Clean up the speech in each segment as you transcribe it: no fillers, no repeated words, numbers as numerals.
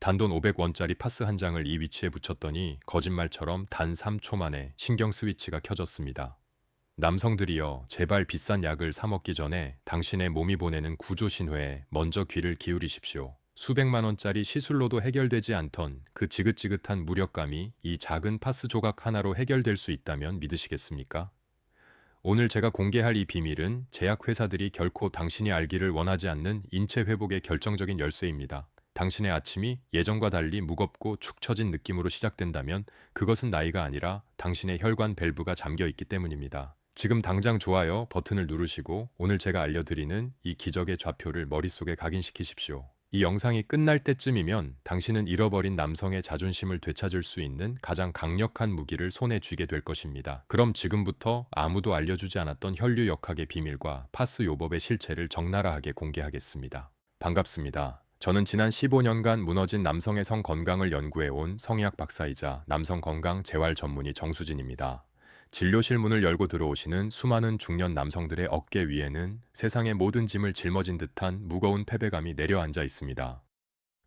단돈 500원짜리 파스 한 장을 이 위치에 붙였더니 거짓말처럼 단 3초 만에 신경 스위치가 켜졌습니다. 남성들이여, 제발 비싼 약을 사 먹기 전에 당신의 몸이 보내는 구조 신호에 먼저 귀를 기울이십시오. 수백만 원짜리 시술로도 해결되지 않던 그 지긋지긋한 무력감이 이 작은 파스 조각 하나로 해결될 수 있다면 믿으시겠습니까? 오늘 제가 공개할 이 비밀은 제약회사들이 결코 당신이 알기를 원하지 않는 인체 회복의 결정적인 열쇠입니다. 당신의 아침이 예전과 달리 무겁고 축 처진 느낌으로 시작된다면 그것은 나이가 아니라 당신의 혈관 밸브가 잠겨 있기 때문입니다. 지금 당장 좋아요 버튼을 누르시고 오늘 제가 알려드리는 이 기적의 좌표를 머릿속에 각인시키십시오. 이 영상이 끝날 때쯤이면 당신은 잃어버린 남성의 자존심을 되찾을 수 있는 가장 강력한 무기를 손에 쥐게 될 것입니다. 그럼 지금부터 아무도 알려주지 않았던 혈류 역학의 비밀과 파스 요법의 실체를 적나라하게 공개하겠습니다. 반갑습니다. 저는 지난 15년간 무너진 남성의 성 건강을 연구해온 성의학 박사이자 남성 건강 재활 전문의 정수진입니다. 진료실 문을 열고 들어오시는 수많은 중년 남성들의 어깨 위에는 세상의 모든 짐을 짊어진 듯한 무거운 패배감이 내려앉아 있습니다.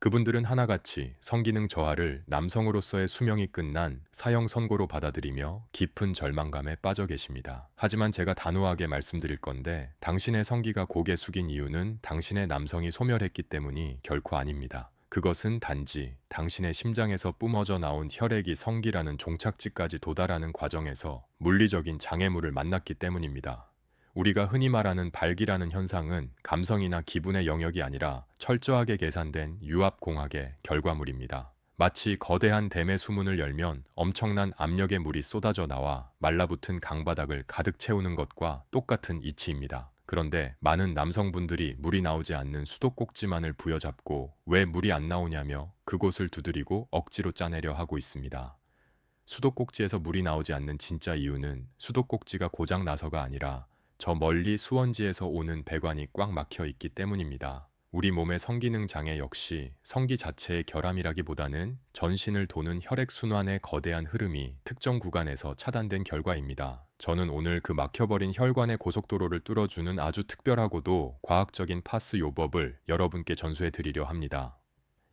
그분들은 하나같이 성기능 저하를 남성으로서의 수명이 끝난 사형 선고로 받아들이며 깊은 절망감에 빠져 계십니다. 하지만 제가 단호하게 말씀드릴 건데, 당신의 성기가 고개 숙인 이유는 당신의 남성이 소멸했기 때문이 결코 아닙니다. 그것은 단지 당신의 심장에서 뿜어져 나온 혈액이 성기라는 종착지까지 도달하는 과정에서 물리적인 장애물을 만났기 때문입니다. 우리가 흔히 말하는 발기라는 현상은 감성이나 기분의 영역이 아니라 철저하게 계산된 유압공학의 결과물입니다. 마치 거대한 댐의 수문을 열면 엄청난 압력의 물이 쏟아져 나와 말라붙은 강바닥을 가득 채우는 것과 똑같은 이치입니다. 그런데 많은 남성분들이 물이 나오지 않는 수도꼭지만을 부여잡고 왜 물이 안 나오냐며 그곳을 두드리고 억지로 짜내려 하고 있습니다. 수도꼭지에서 물이 나오지 않는 진짜 이유는 수도꼭지가 고장 나서가 아니라 저 멀리 수원지에서 오는 배관이 꽉 막혀 있기 때문입니다. 우리 몸의 성기능 장애 역시 성기 자체의 결함이라기보다는 전신을 도는 혈액순환의 거대한 흐름이 특정 구간에서 차단된 결과입니다. 저는 오늘 그 막혀버린 혈관의 고속도로를 뚫어주는 아주 특별하고도 과학적인 파스 요법을 여러분께 전수해 드리려 합니다.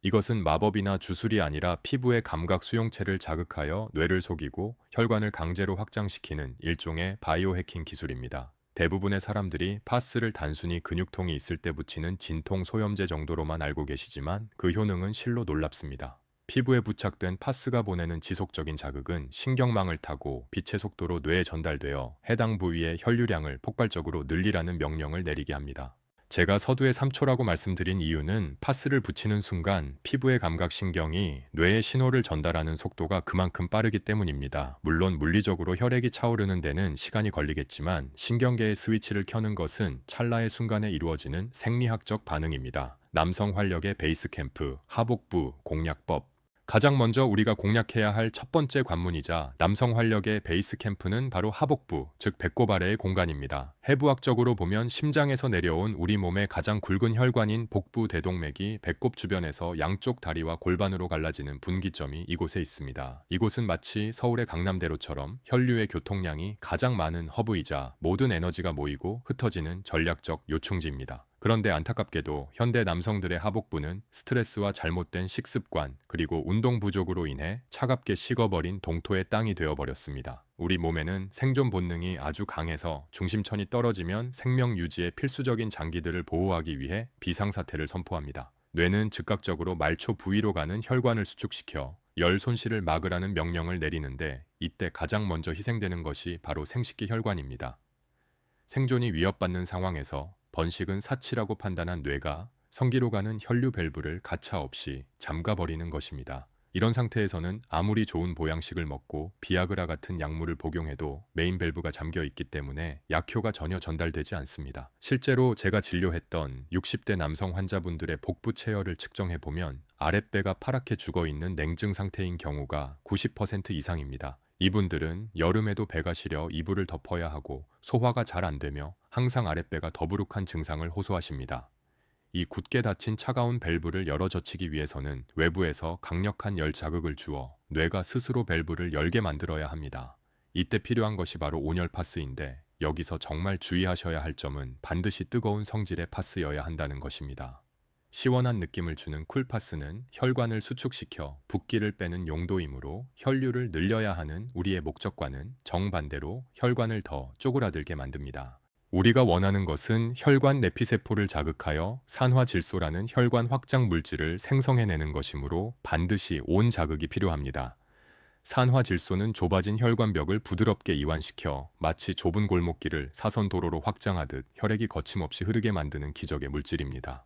이것은 마법이나 주술이 아니라 피부의 감각 수용체를 자극하여 뇌를 속이고 혈관을 강제로 확장시키는 일종의 바이오 해킹 기술입니다. 대부분의 사람들이 파스를 단순히 근육통이 있을 때 붙이는 진통 소염제 정도로만 알고 계시지만 그 효능은 실로 놀랍습니다. 피부에 부착된 파스가 보내는 지속적인 자극은 신경망을 타고 빛의 속도로 뇌에 전달되어 해당 부위의 혈류량을 폭발적으로 늘리라는 명령을 내리게 합니다. 제가 서두에 3초라고 말씀드린 이유는 파스를 붙이는 순간 피부의 감각신경이 뇌에 신호를 전달하는 속도가 그만큼 빠르기 때문입니다. 물론 물리적으로 혈액이 차오르는 데는 시간이 걸리겠지만 신경계의 스위치를 켜는 것은 찰나의 순간에 이루어지는 생리학적 반응입니다. 남성 활력의 베이스 캠프, 하복부, 공략법. 가장 먼저 우리가 공략해야 할 첫 번째 관문이자 남성 활력의 베이스 캠프는 바로 하복부, 즉 배꼽 아래의 공간입니다. 해부학적으로 보면 심장에서 내려온 우리 몸의 가장 굵은 혈관인 복부 대동맥이 배꼽 주변에서 양쪽 다리와 골반으로 갈라지는 분기점이 이곳에 있습니다. 이곳은 마치 서울의 강남대로처럼 혈류의 교통량이 가장 많은 허브이자 모든 에너지가 모이고 흩어지는 전략적 요충지입니다. 그런데 안타깝게도 현대 남성들의 하복부는 스트레스와 잘못된 식습관 그리고 운동 부족으로 인해 차갑게 식어버린 동토의 땅이 되어버렸습니다. 우리 몸에는 생존 본능이 아주 강해서 중심천이 떨어지면 생명 유지에 필수적인 장기들을 보호하기 위해 비상사태를 선포합니다. 뇌는 즉각적으로 말초 부위로 가는 혈관을 수축시켜 열 손실을 막으라는 명령을 내리는데, 이때 가장 먼저 희생되는 것이 바로 생식기 혈관입니다. 생존이 위협받는 상황에서 번식은 사치라고 판단한 뇌가 성기로 가는 혈류 밸브를 가차없이 잠가버리는 것입니다. 이런 상태에서는 아무리 좋은 보양식을 먹고 비아그라 같은 약물을 복용해도 메인 밸브가 잠겨 있기 때문에 약효가 전혀 전달되지 않습니다. 실제로 제가 진료했던 60대 남성 환자분들의 복부 체열을 측정해보면 아랫배가 파랗게 죽어있는 냉증 상태인 경우가 90% 이상입니다. 이분들은 여름에도 배가 시려 이불을 덮어야 하고 소화가 잘 안 되며 항상 아랫배가 더부룩한 증상을 호소하십니다. 이 굳게 닫힌 차가운 밸브를 열어 젖히기 위해서는 외부에서 강력한 열 자극을 주어 뇌가 스스로 밸브를 열게 만들어야 합니다. 이때 필요한 것이 바로 온열 파스인데, 여기서 정말 주의하셔야 할 점은 반드시 뜨거운 성질의 파스여야 한다는 것입니다. 시원한 느낌을 주는 쿨파스는 혈관을 수축시켜 붓기를 빼는 용도이므로 혈류를 늘려야 하는 우리의 목적과는 정반대로 혈관을 더 쪼그라들게 만듭니다. 우리가 원하는 것은 혈관 내피세포를 자극하여 산화질소라는 혈관 확장 물질을 생성해내는 것이므로 반드시 온 자극이 필요합니다. 산화질소는 좁아진 혈관벽을 부드럽게 이완시켜 마치 좁은 골목길을 사선 도로로 확장하듯 혈액이 거침없이 흐르게 만드는 기적의 물질입니다.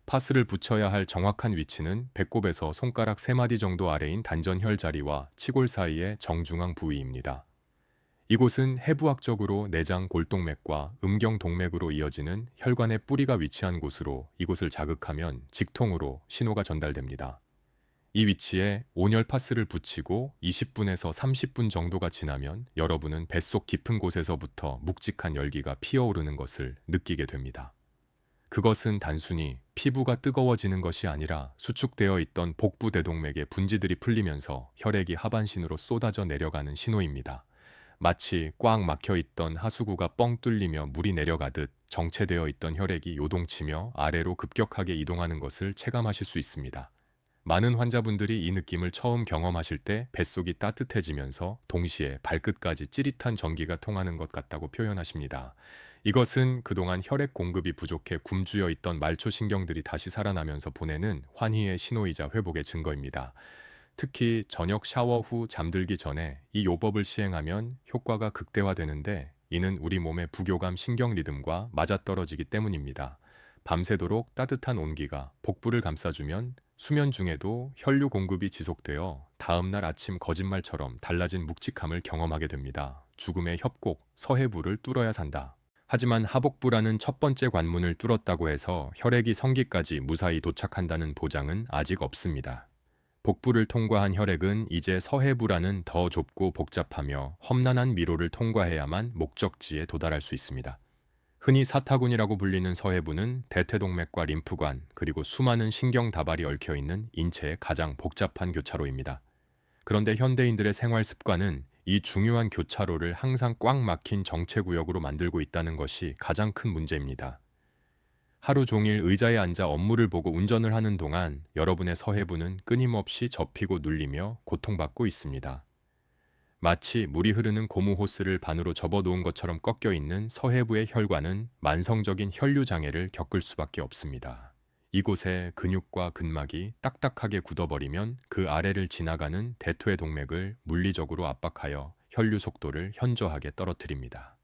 파스를 붙여야 할 정확한 위치는 배꼽에서 손가락 3마디 정도 아래인 단전혈 자리와 치골 사이의 정중앙 부위입니다. 이곳은 해부학적으로 내장 골동맥과 음경동맥으로 이어지는 혈관의 뿌리가 위치한 곳으로 이곳을 자극하면 직통으로 신호가 전달됩니다. 이 위치에 온열 파스를 붙이고 20분에서 30분 정도가 지나면 여러분은 뱃속 깊은 곳에서부터 묵직한 열기가 피어오르는 것을 느끼게 됩니다. 그것은 단순히 피부가 뜨거워지는 것이 아니라 수축되어 있던 복부 대동맥의 분지들이 풀리면서 혈액이 하반신으로 쏟아져 내려가는 신호입니다. 마치 꽉 막혀 있던 하수구가 뻥 뚫리며 물이 내려가듯 정체되어 있던 혈액이 요동치며 아래로 급격하게 이동하는 것을 체감하실 수 있습니다. 많은 환자분들이 이 느낌을 처음 경험하실 때 뱃속이 따뜻해지면서 동시에 발끝까지 찌릿한 전기가 통하는 것 같다고 표현하십니다. 이것은 그동안 혈액 공급이 부족해 굶주려 있던 말초신경들이 다시 살아나면서 보내는 환희의 신호이자 회복의 증거입니다. 특히 저녁 샤워 후 잠들기 전에 이 요법을 시행하면 효과가 극대화되는데, 이는 우리 몸의 부교감 신경 리듬과 맞아떨어지기 때문입니다. 밤새도록 따뜻한 온기가 복부를 감싸주면 수면 중에도 혈류 공급이 지속되어 다음날 아침 거짓말처럼 달라진 묵직함을 경험하게 됩니다. 죽음의 협곡 서해부를 뚫어야 산다. 하지만 하복부라는 첫 번째 관문을 뚫었다고 해서 혈액이 성기까지 무사히 도착한다는 보장은 아직 없습니다. 복부를 통과한 혈액은 이제 서해부라는 더 좁고 복잡하며 험난한 미로를 통과해야만 목적지에 도달할 수 있습니다. 흔히 사타구니라고 불리는 서해부는 대퇴동맥과 림프관, 그리고 수많은 신경 다발이 얽혀 있는 인체의 가장 복잡한 교차로입니다. 그런데 현대인들의 생활 습관은 이 중요한 교차로를 항상 꽉 막힌 정체구역으로 만들고 있다는 것이 가장 큰 문제입니다. 하루 종일 의자에 앉아 업무를 보고 운전을 하는 동안 여러분의 서해부는 끊임없이 접히고 눌리며 고통받고 있습니다. 마치 물이 흐르는 고무 호스를 반으로 접어놓은 것처럼 꺾여 있는 서해부의 혈관은 만성적인 혈류 장애를 겪을 수밖에 없습니다. 이곳에 근육과 근막이 딱딱하게 굳어버리면 그 아래를 지나가는 대퇴 동맥을 물리적으로 압박하여 혈류 속도를 현저하게 떨어뜨립니다.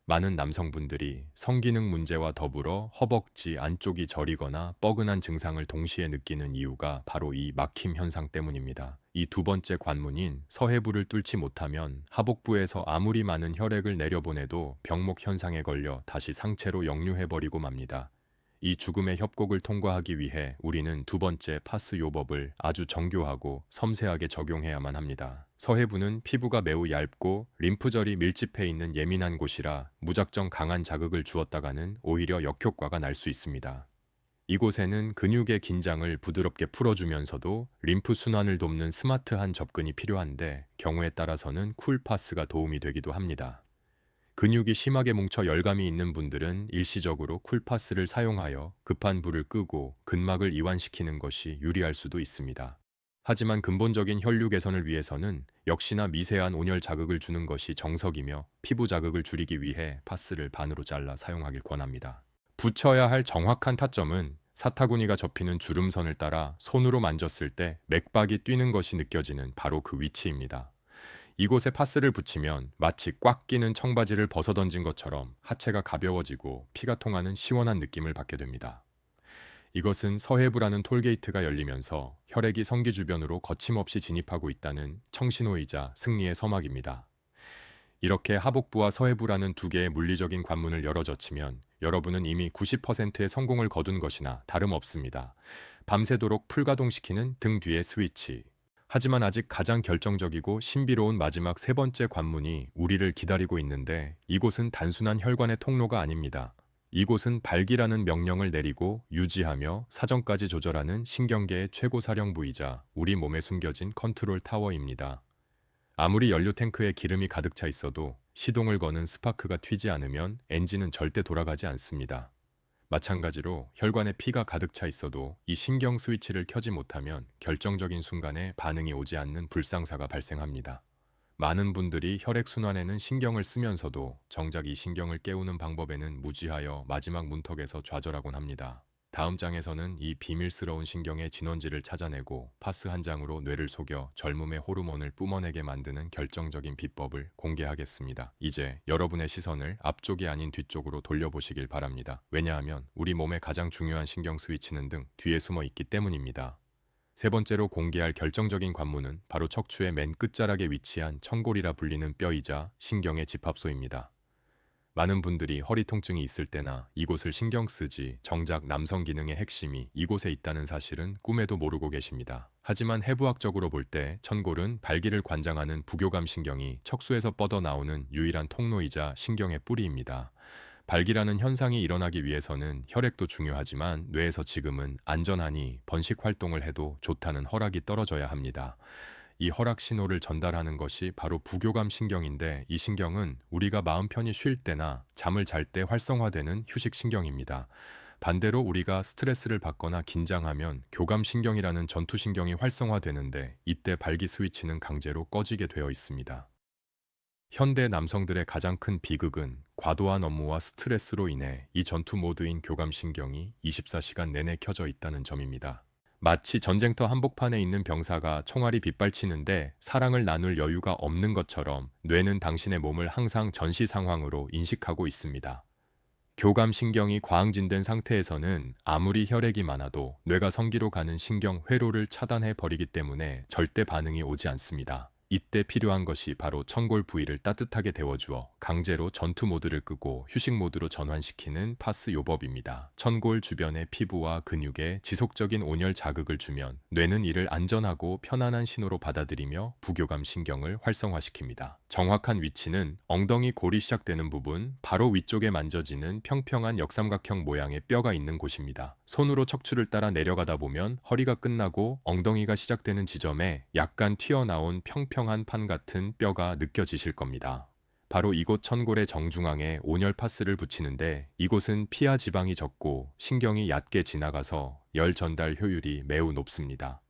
많은 남성분들이 성기능 문제와 더불어 허벅지 안쪽이 저리거나 뻐근한 증상을 동시에 느끼는 이유가 바로 이 막힘 현상 때문입니다. 이 두 번째 관문인 서해부를 뚫지 못하면 하복부에서 아무리 많은 혈액을 내려보내도 병목 현상에 걸려 다시 상체로 역류해버리고 맙니다. 이 죽음의 협곡을 통과하기 위해 우리는 두 번째 파스 요법을 아주 정교하고 섬세하게 적용해야만 합니다. 서해부는 피부가 매우 얇고 림프절이 밀집해 있는 예민한 곳이라 무작정 강한 자극을 주었다가는 오히려 역효과가 날 수 있습니다. 이곳에는 근육의 긴장을 부드럽게 풀어주면서도 림프 순환을 돕는 스마트한 접근이 필요한데, 경우에 따라서는 쿨파스가 도움이 되기도 합니다. 근육이 심하게 뭉쳐 열감이 있는 분들은 일시적으로 쿨파스를 사용하여 급한 불을 끄고 근막을 이완시키는 것이 유리할 수도 있습니다. 하지만 근본적인 혈류 개선을 위해서는 역시나 미세한 온열 자극을 주는 것이 정석이며, 피부 자극을 줄이기 위해 파스를 반으로 잘라 사용하길 권합니다. 붙여야 할 정확한 타점은 사타구니가 접히는 주름선을 따라 손으로 만졌을 때 맥박이 뛰는 것이 느껴지는 바로 그 위치입니다. 이곳에 파스를 붙이면 마치 꽉 끼는 청바지를 벗어던진 것처럼 하체가 가벼워지고 피가 통하는 시원한 느낌을 받게 됩니다. 이것은 서해부라는 톨게이트가 열리면서 혈액이 성기 주변으로 거침없이 진입하고 있다는 청신호이자 승리의 서막입니다. 이렇게 하복부와 서해부라는 두 개의 물리적인 관문을 열어젖히면 여러분은 이미 90%의 성공을 거둔 것이나 다름없습니다. 밤새도록 풀가동시키는 등 뒤의 스위치. 하지만 아직 가장 결정적이고 신비로운 마지막 세 번째 관문이 우리를 기다리고 있는데, 이곳은 단순한 혈관의 통로가 아닙니다. 이곳은 발기라는 명령을 내리고 유지하며 사정까지 조절하는 신경계의 최고 사령부이자 우리 몸에 숨겨진 컨트롤 타워입니다. 아무리 연료 탱크에 기름이 가득 차 있어도 시동을 거는 스파크가 튀지 않으면 엔진은 절대 돌아가지 않습니다. 마찬가지로 혈관에 피가 가득 차 있어도 이 신경 스위치를 켜지 못하면 결정적인 순간에 반응이 오지 않는 불상사가 발생합니다. 많은 분들이 혈액순환에는 신경을 쓰면서도 정작 이 신경을 깨우는 방법에는 무지하여 마지막 문턱에서 좌절하곤 합니다. 다음 장에서는 이 비밀스러운 신경의 진원지를 찾아내고 파스 한 장으로 뇌를 속여 젊음의 호르몬을 뿜어내게 만드는 결정적인 비법을 공개하겠습니다. 이제 여러분의 시선을 앞쪽이 아닌 뒤쪽으로 돌려보시길 바랍니다. 왜냐하면 우리 몸의 가장 중요한 신경 스위치는 등 뒤에 숨어 있기 때문입니다. 세 번째로 공개할 결정적인 관문은 바로 척추의 맨 끝자락에 위치한 천골이라 불리는 뼈이자 신경의 집합소입니다. 많은 분들이 허리 통증이 있을 때나 이곳을 신경 쓰지 정작 남성 기능의 핵심이 이곳에 있다는 사실은 꿈에도 모르고 계십니다. 하지만 해부학적으로 볼 때 천골은 발기를 관장하는 부교감 신경이 척수에서 뻗어나오는 유일한 통로이자 신경의 뿌리입니다. 발기라는 현상이 일어나기 위해서는 혈액도 중요하지만 뇌에서 지금은 안전하니 번식 활동을 해도 좋다는 허락이 떨어져야 합니다. 이 허락 신호를 전달하는 것이 바로 부교감 신경인데 이 신경은 우리가 마음 편히 쉴 때나 잠을 잘 때 활성화되는 휴식 신경입니다. 반대로 우리가 스트레스를 받거나 긴장하면 교감 신경이라는 전투 신경이 활성화되는데 이때 발기 스위치는 강제로 꺼지게 되어 있습니다. 현대 남성들의 가장 큰 비극은 과도한 업무와 스트레스로 인해 이 전투 모드인 교감 신경이 24시간 내내 켜져 있다는 점입니다. 마치 전쟁터 한복판에 있는 병사가 총알이 빗발치는데 사랑을 나눌 여유가 없는 것처럼 뇌는 당신의 몸을 항상 전시 상황으로 인식하고 있습니다. 교감 신경이 과항진된 상태에서는 아무리 혈액이 많아도 뇌가 성기로 가는 신경 회로를 차단해 버리기 때문에 절대 반응이 오지 않습니다. 이때 필요한 것이 바로 천골 부위를 따뜻하게 데워주어 강제로 전투 모드를 끄고 휴식 모드로 전환시키는 파스 요법입니다. 천골 주변의 피부와 근육에 지속적인 온열 자극을 주면 뇌는 이를 안전하고 편안한 신호로 받아들이며 부교감 신경을 활성화시킵니다. 정확한 위치는 엉덩이 골이 시작되는 부분 바로 위쪽에 만져지는 평평한 역삼각형 모양의 뼈가 있는 곳입니다. 손으로 척추를 따라 내려가다 보면 허리가 끝나고 엉덩이가 시작되는 지점에 약간 튀어나온 평평한 판 같은 뼈가 느껴지실 겁니다. 바로 이곳 천골의 정중앙에 온열 파스를 붙이는데 이곳은 피하 지방이 적고 신경이 얕게 지나가서 열 전달 효율이 매우 높습니다.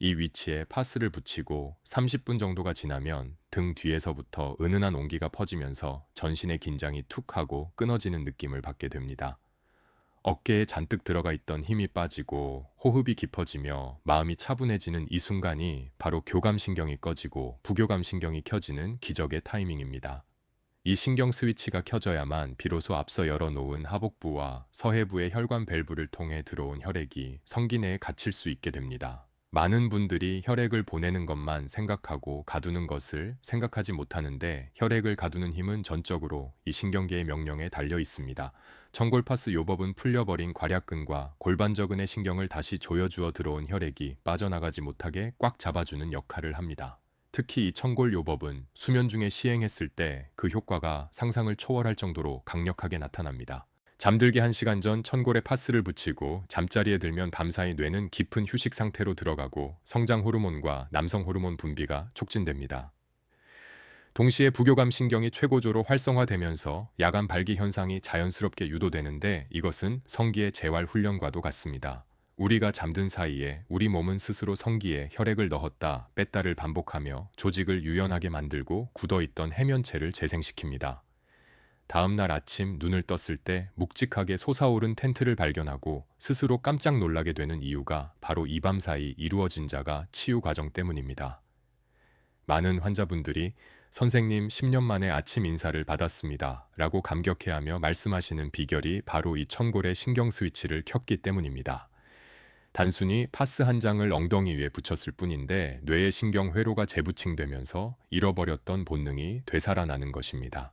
이 위치에 파스를 붙이고 30분 정도가 지나면 등 뒤에서부터 은은한 온기가 퍼지면서 전신의 긴장이 툭 하고 끊어지는 느낌을 받게 됩니다. 어깨에 잔뜩 들어가 있던 힘이 빠지고 호흡이 깊어지며 마음이 차분해지는 이 순간이 바로 교감신경이 꺼지고 부교감신경이 켜지는 기적의 타이밍입니다. 이 신경 스위치가 켜져야만 비로소 앞서 열어놓은 하복부와 서해부의 혈관 밸브를 통해 들어온 혈액이 성기 내에 갇힐 수 있게 됩니다. 많은 분들이 혈액을 보내는 것만 생각하고 가두는 것을 생각하지 못하는데 혈액을 가두는 힘은 전적으로 이 신경계의 명령에 달려 있습니다. 천골파스 요법은 풀려버린 괄약근과 골반저근의 신경을 다시 조여주어 들어온 혈액이 빠져나가지 못하게 꽉 잡아주는 역할을 합니다. 특히 이 천골 요법은 수면 중에 시행했을 때 그 효과가 상상을 초월할 정도로 강력하게 나타납니다. 잠들기 1시간 전 천골에 파스를 붙이고 잠자리에 들면 밤사이 뇌는 깊은 휴식 상태로 들어가고 성장 호르몬과 남성 호르몬 분비가 촉진됩니다. 동시에 부교감 신경이 최고조로 활성화되면서 야간 발기 현상이 자연스럽게 유도되는데 이것은 성기의 재활 훈련과도 같습니다. 우리가 잠든 사이에 우리 몸은 스스로 성기에 혈액을 넣었다 뺐다를 반복하며 조직을 유연하게 만들고 굳어있던 해면체를 재생시킵니다. 다음 날 아침 눈을 떴을 때 묵직하게 솟아오른 텐트를 발견하고 스스로 깜짝 놀라게 되는 이유가 바로 이 밤 사이 이루어진 자가 치유 과정 때문입니다. 많은 환자분들이 선생님 10년 만에 아침 인사를 받았습니다 라고 감격해하며 말씀하시는 비결이 바로 이 천골의 신경 스위치를 켰기 때문입니다. 단순히 파스 한 장을 엉덩이 위에 붙였을 뿐인데 뇌의 신경 회로가 재부칭되면서 잃어버렸던 본능이 되살아나는 것입니다.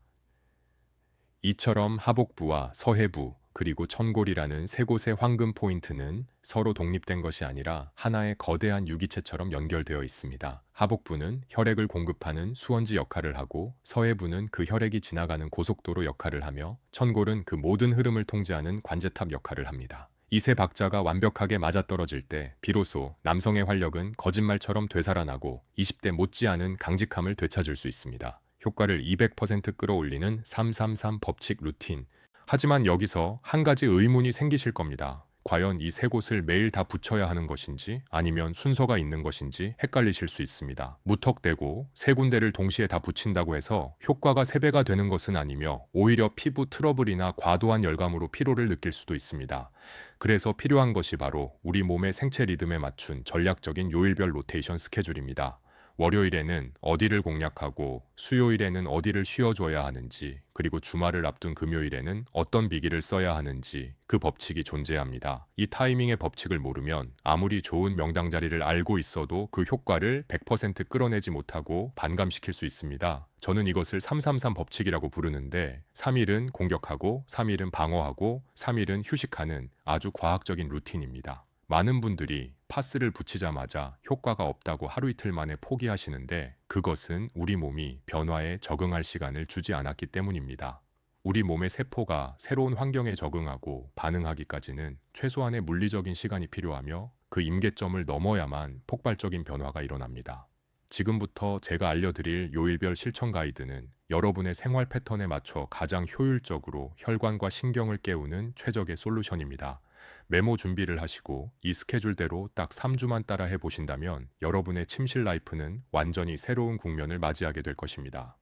이처럼 하복부와 서해부 그리고 천골이라는 세 곳의 황금 포인트는 서로 독립된 것이 아니라 하나의 거대한 유기체처럼 연결되어 있습니다. 하복부는 혈액을 공급하는 수원지 역할을 하고 서해부는 그 혈액이 지나가는 고속도로 역할을 하며 천골은 그 모든 흐름을 통제하는 관제탑 역할을 합니다. 이 세 박자가 완벽하게 맞아떨어질 때 비로소 남성의 활력은 거짓말처럼 되살아나고 20대 못지않은 강직함을 되찾을 수 있습니다. 효과를 200% 끌어올리는 333 법칙 루틴. 하지만 여기서 한 가지 의문이 생기실 겁니다. 과연 이 세 곳을 매일 다 붙여야 하는 것인지 아니면 순서가 있는 것인지 헷갈리실 수 있습니다. 무턱대고 세 군데를 동시에 다 붙인다고 해서 효과가 3배가 되는 것은 아니며 오히려 피부 트러블이나 과도한 열감으로 피로를 느낄 수도 있습니다. 그래서 필요한 것이 바로 우리 몸의 생체 리듬에 맞춘 전략적인 요일별 로테이션 스케줄입니다. 월요일에는 어디를 공략하고 수요일에는 어디를 쉬어줘야 하는지, 그리고 주말을 앞둔 금요일에는 어떤 비기를 써야 하는지 그 법칙이 존재합니다. 이 타이밍의 법칙을 모르면 아무리 좋은 명당 자리를 알고 있어도 그 효과를 100% 끌어내지 못하고 반감시킬 수 있습니다. 저는 이것을 333 법칙이라고 부르는데 3일은 공격하고 3일은 방어하고 3일은 휴식하는 아주 과학적인 루틴입니다. 많은 분들이 파스를 붙이자마자 효과가 없다고 하루 이틀 만에 포기하시는데 그것은 우리 몸이 변화에 적응할 시간을 주지 않았기 때문입니다. 우리 몸의 세포가 새로운 환경에 적응하고 반응하기까지는 최소한의 물리적인 시간이 필요하며 그 임계점을 넘어야만 폭발적인 변화가 일어납니다. 지금부터 제가 알려드릴 요일별 실천 가이드는 여러분의 생활 패턴에 맞춰 가장 효율적으로 혈관과 신경을 깨우는 최적의 솔루션입니다. 메모 준비를 하시고 이 스케줄대로 딱 3주만 따라 해보신다면 여러분의 침실 라이프는 완전히 새로운 국면을 맞이하게 될 것입니다.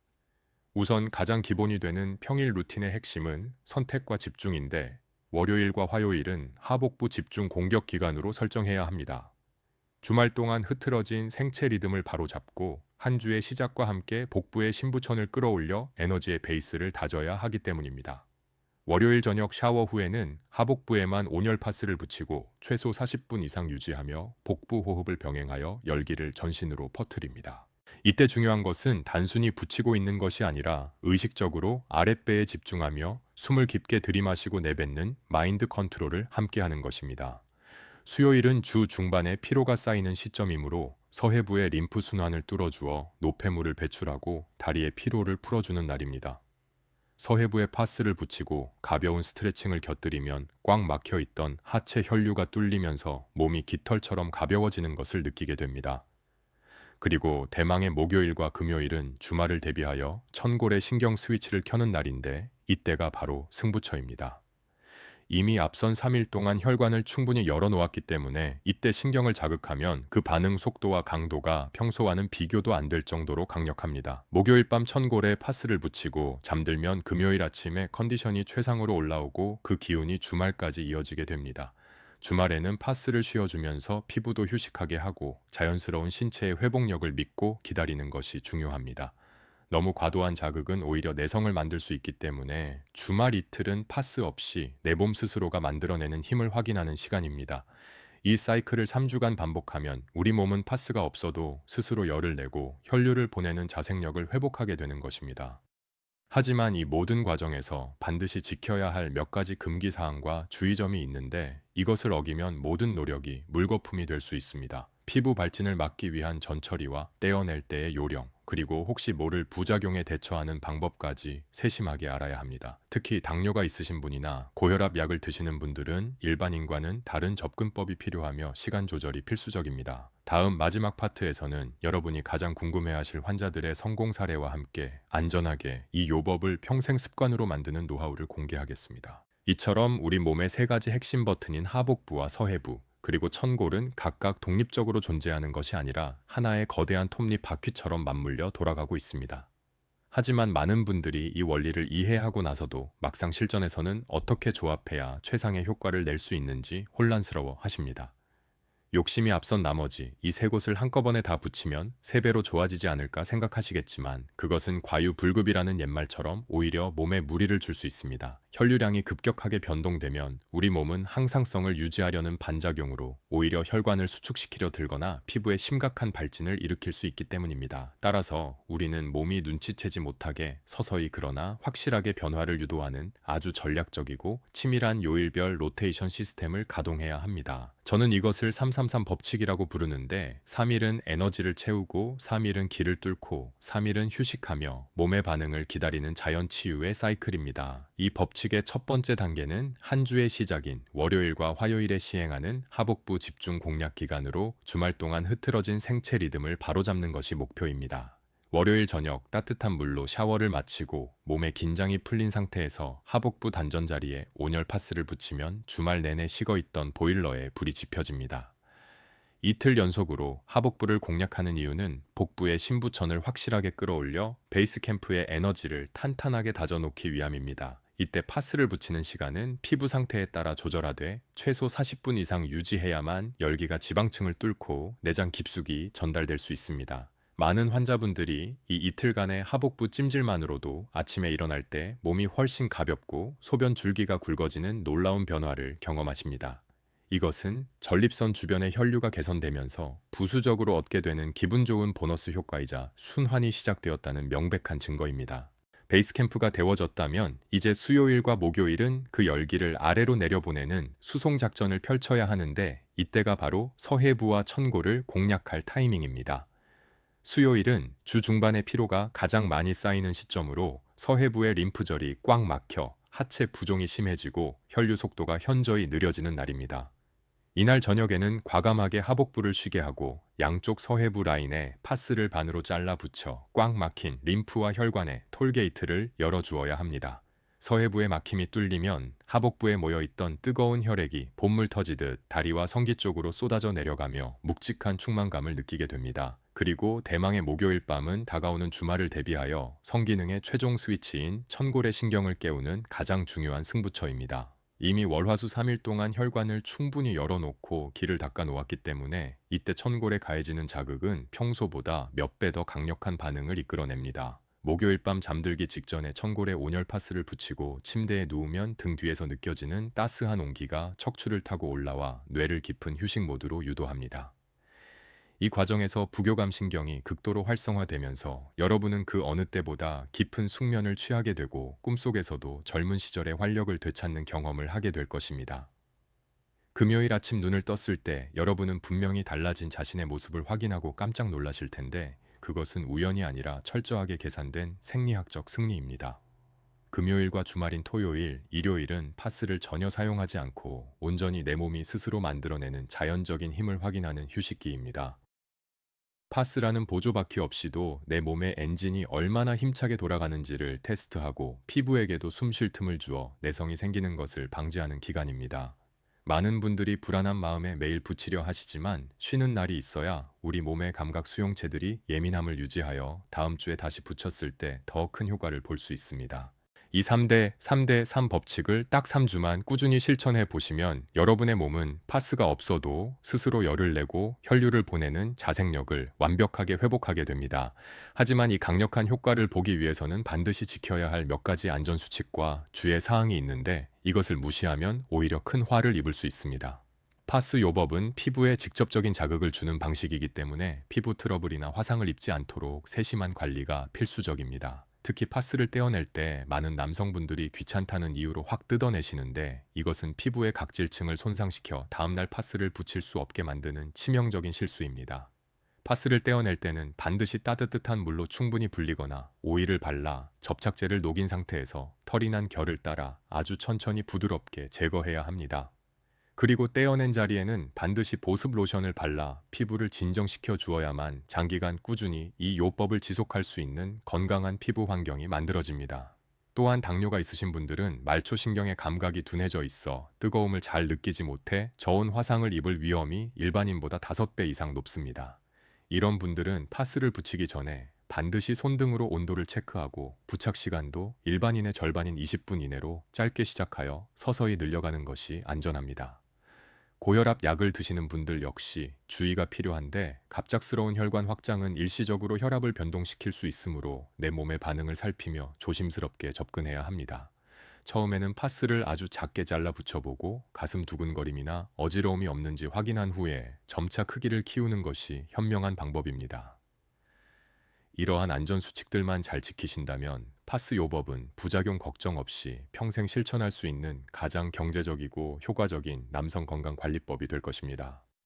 우선 가장 기본이 되는 평일 루틴의 핵심은 선택과 집중인데 월요일과 화요일은 하복부 집중 공격 기간으로 설정해야 합니다. 주말 동안 흐트러진 생체 리듬을 바로잡고 한 주의 시작과 함께 복부의 신부천을 끌어올려 에너지의 베이스를 다져야 하기 때문입니다. 월요일 저녁 샤워 후에는 하복부에만 온열 파스를 붙이고 최소 40분 이상 유지하며 복부 호흡을 병행하여 열기를 전신으로 퍼뜨립니다. 이때 중요한 것은 단순히 붙이고 있는 것이 아니라 의식적으로 아랫배에 집중하며 숨을 깊게 들이마시고 내뱉는 마인드 컨트롤을 함께하는 것입니다. 수요일은 주 중반에 피로가 쌓이는 시점이므로 서해부의 림프 순환을 뚫어주어 노폐물을 배출하고 다리의 피로를 풀어주는 날입니다. 서해부에 파스를 붙이고 가벼운 스트레칭을 곁들이면 꽉 막혀 있던 하체 혈류가 뚫리면서 몸이 깃털처럼 가벼워지는 것을 느끼게 됩니다. 그리고 대망의 목요일과 금요일은 주말을 대비하여 천골의 신경 스위치를 켜는 날인데 이때가 바로 승부처입니다. 이미 앞선 3일 동안 혈관을 충분히 열어놓았기 때문에 이때 신경을 자극하면 그 반응 속도와 강도가 평소와는 비교도 안 될 정도로 강력합니다. 목요일 밤 천골에 파스를 붙이고 잠들면 금요일 아침에 컨디션이 최상으로 올라오고 그 기운이 주말까지 이어지게 됩니다. 주말에는 파스를 쉬어주면서 피부도 휴식하게 하고 자연스러운 신체의 회복력을 믿고 기다리는 것이 중요합니다. 너무 과도한 자극은 오히려 내성을 만들 수 있기 때문에 주말 이틀은 파스 없이 내 몸 스스로가 만들어내는 힘을 확인하는 시간입니다. 이 사이클을 3주간 반복하면 우리 몸은 파스가 없어도 스스로 열을 내고 혈류를 보내는 자생력을 회복하게 되는 것입니다. 하지만 이 모든 과정에서 반드시 지켜야 할 몇 가지 금기사항과 주의점이 있는데 이것을 어기면 모든 노력이 물거품이 될 수 있습니다. 피부 발진을 막기 위한 전처리와 떼어낼 때의 요령, 그리고 혹시 모를 부작용에 대처하는 방법까지 세심하게 알아야 합니다. 특히 당뇨가 있으신 분이나 고혈압 약을 드시는 분들은 일반인과는 다른 접근법이 필요하며 시간 조절이 필수적입니다. 다음 마지막 파트에서는 여러분이 가장 궁금해하실 환자들의 성공 사례와 함께 안전하게 이 요법을 평생 습관으로 만드는 노하우를 공개하겠습니다. 이처럼 우리 몸의 3가지 핵심 버튼인 하복부와 서해부, 그리고 천골은 각각 독립적으로 존재하는 것이 아니라 하나의 거대한 톱니 바퀴처럼 맞물려 돌아가고 있습니다. 하지만 많은 분들이 이 원리를 이해하고 나서도 막상 실전에서는 어떻게 조합해야 최상의 효과를 낼 수 있는지 혼란스러워 하십니다. 욕심이 앞선 나머지 이 3곳을 한꺼번에 다 붙이면 3배로 좋아지지 않을까 생각하시겠지만 그것은 과유불급이라는 옛말처럼 오히려 몸에 무리를 줄 수 있습니다. 혈류량이 급격하게 변동되면 우리 몸은 항상성을 유지하려는 반작용으로 오히려 혈관을 수축시키려 들거나 피부에 심각한 발진을 일으킬 수 있기 때문입니다. 따라서 우리는 몸이 눈치채지 못하게 서서히 그러나 확실하게 변화를 유도하는 아주 전략적이고 치밀한 요일별 로테이션 시스템을 가동해야 합니다. 저는 이것을 333 법칙이라고 부르는데 3일은 에너지를 채우고 3일은 기를 뚫고 3일은 휴식하며 몸의 반응을 기다리는 자연치유의 사이클입니다. 이 법칙의 첫 번째 단계는 한 주의 시작인 월요일과 화요일에 시행하는 하복부 집중 공략 기간으로 주말 동안 흐트러진 생체 리듬을 바로잡는 것이 목표입니다. 월요일 저녁 따뜻한 물로 샤워를 마치고 몸에 긴장이 풀린 상태에서 하복부 단전 자리에 온열 파스를 붙이면 주말 내내 식어 있던 보일러에 불이 지펴집니다. 이틀 연속으로 하복부를 공략하는 이유는 복부의 신부천을 확실하게 끌어올려 베이스 캠프의 에너지를 탄탄하게 다져놓기 위함입니다. 이때 파스를 붙이는 시간은 피부 상태에 따라 조절하되 최소 40분 이상 유지해야만 열기가 지방층을 뚫고 내장 깊숙이 전달될 수 있습니다. 많은 환자분들이 이 이틀간의 하복부 찜질만으로도 아침에 일어날 때 몸이 훨씬 가볍고 소변 줄기가 굵어지는 놀라운 변화를 경험하십니다. 이것은 전립선 주변의 혈류가 개선되면서 부수적으로 얻게 되는 기분 좋은 보너스 효과이자 순환이 시작되었다는 명백한 증거입니다. 베이스 캠프가 데워졌다면 이제 수요일과 목요일은 그 열기를 아래로 내려보내는 수송 작전을 펼쳐야 하는데, 이때가 바로 서해부와 천골을 공략할 타이밍입니다. 수요일은 주 중반의 피로가 가장 많이 쌓이는 시점으로 서해부의 림프절이 꽉 막혀 하체 부종이 심해지고 혈류 속도가 현저히 느려지는 날입니다. 이날 저녁에는 과감하게 하복부를 쉬게 하고 양쪽 서해부 라인에 파스를 반으로 잘라 붙여 꽉 막힌 림프와 혈관에 톨게이트를 열어주어야 합니다. 서해부의 막힘이 뚫리면 하복부에 모여있던 뜨거운 혈액이 본물 터지듯 다리와 성기 쪽으로 쏟아져 내려가며 묵직한 충만감을 느끼게 됩니다. 그리고 대망의 목요일 밤은 다가오는 주말을 대비하여 성기능의 최종 스위치인 천골의 신경을 깨우는 가장 중요한 승부처입니다. 이미 월화수 3일 동안 혈관을 충분히 열어놓고 기를 닦아 놓았기 때문에 이때 천골에 가해지는 자극은 평소보다 몇 배 더 강력한 반응을 이끌어냅니다. 목요일 밤 잠들기 직전에 천골에 온열 파스를 붙이고 침대에 누우면 등 뒤에서 느껴지는 따스한 온기가 척추를 타고 올라와 뇌를 깊은 휴식 모드로 유도합니다. 이 과정에서 부교감 신경이 극도로 활성화되면서 여러분은 그 어느 때보다 깊은 숙면을 취하게 되고 꿈속에서도 젊은 시절의 활력을 되찾는 경험을 하게 될 것입니다. 금요일 아침 눈을 떴을 때 여러분은 분명히 달라진 자신의 모습을 확인하고 깜짝 놀라실 텐데, 그것은 우연이 아니라 철저하게 계산된 생리학적 승리입니다. 금요일과 주말인 토요일, 일요일은 파스를 전혀 사용하지 않고 온전히 내 몸이 스스로 만들어내는 자연적인 힘을 확인하는 휴식기입니다. 파스라는 보조바퀴 없이도 내 몸의 엔진이 얼마나 힘차게 돌아가는지를 테스트하고 피부에게도 숨쉴 틈을 주어 내성이 생기는 것을 방지하는 기간입니다. 많은 분들이 불안한 마음에 매일 붙이려 하시지만 쉬는 날이 있어야 우리 몸의 감각 수용체들이 예민함을 유지하여 다음 주에 다시 붙였을 때 더 큰 효과를 볼 수 있습니다. 이 3대 3 법칙을 딱 3주만 꾸준히 실천해 보시면 여러분의 몸은 파스가 없어도 스스로 열을 내고 혈류를 보내는 자생력을 완벽하게 회복하게 됩니다. 하지만 이 강력한 효과를 보기 위해서는 반드시 지켜야 할 몇 가지 안전수칙과 주의 사항이 있는데, 이것을 무시하면 오히려 큰 화를 입을 수 있습니다. 파스 요법은 피부에 직접적인 자극을 주는 방식이기 때문에 피부 트러블이나 화상을 입지 않도록 세심한 관리가 필수적입니다. 특히 파스를 떼어낼 때 많은 남성분들이 귀찮다는 이유로 확 뜯어내시는데, 이것은 피부의 각질층을 손상시켜 다음날 파스를 붙일 수 없게 만드는 치명적인 실수입니다. 파스를 떼어낼 때는 반드시 따뜻한 물로 충분히 불리거나 오일을 발라 접착제를 녹인 상태에서 털이 난 결을 따라 아주 천천히 부드럽게 제거해야 합니다. 그리고 떼어낸 자리에는 반드시 보습 로션을 발라 피부를 진정시켜 주어야만 장기간 꾸준히 이 요법을 지속할 수 있는 건강한 피부 환경이 만들어집니다. 또한 당뇨가 있으신 분들은 말초신경의 감각이 둔해져 있어 뜨거움을 잘 느끼지 못해 저온 화상을 입을 위험이 일반인보다 5배 이상 높습니다. 이런 분들은 파스를 붙이기 전에 반드시 손등으로 온도를 체크하고 부착 시간도 일반인의 절반인 20분 이내로 짧게 시작하여 서서히 늘려가는 것이 안전합니다. 고혈압 약을 드시는 분들 역시 주의가 필요한데, 갑작스러운 혈관 확장은 일시적으로 혈압을 변동시킬 수 있으므로 내 몸의 반응을 살피며 조심스럽게 접근해야 합니다. 처음에는 파스를 아주 작게 잘라 붙여보고 가슴 두근거림이나 어지러움이 없는지 확인한 후에 점차 크기를 키우는 것이 현명한 방법입니다. 이러한 안전수칙들만 잘 지키신다면 파스 요법은 부작용 걱정 없이 평생 실천할 수 있는 가장 경제적이고 효과적인 남성 건강 관리법이 될 것입니다.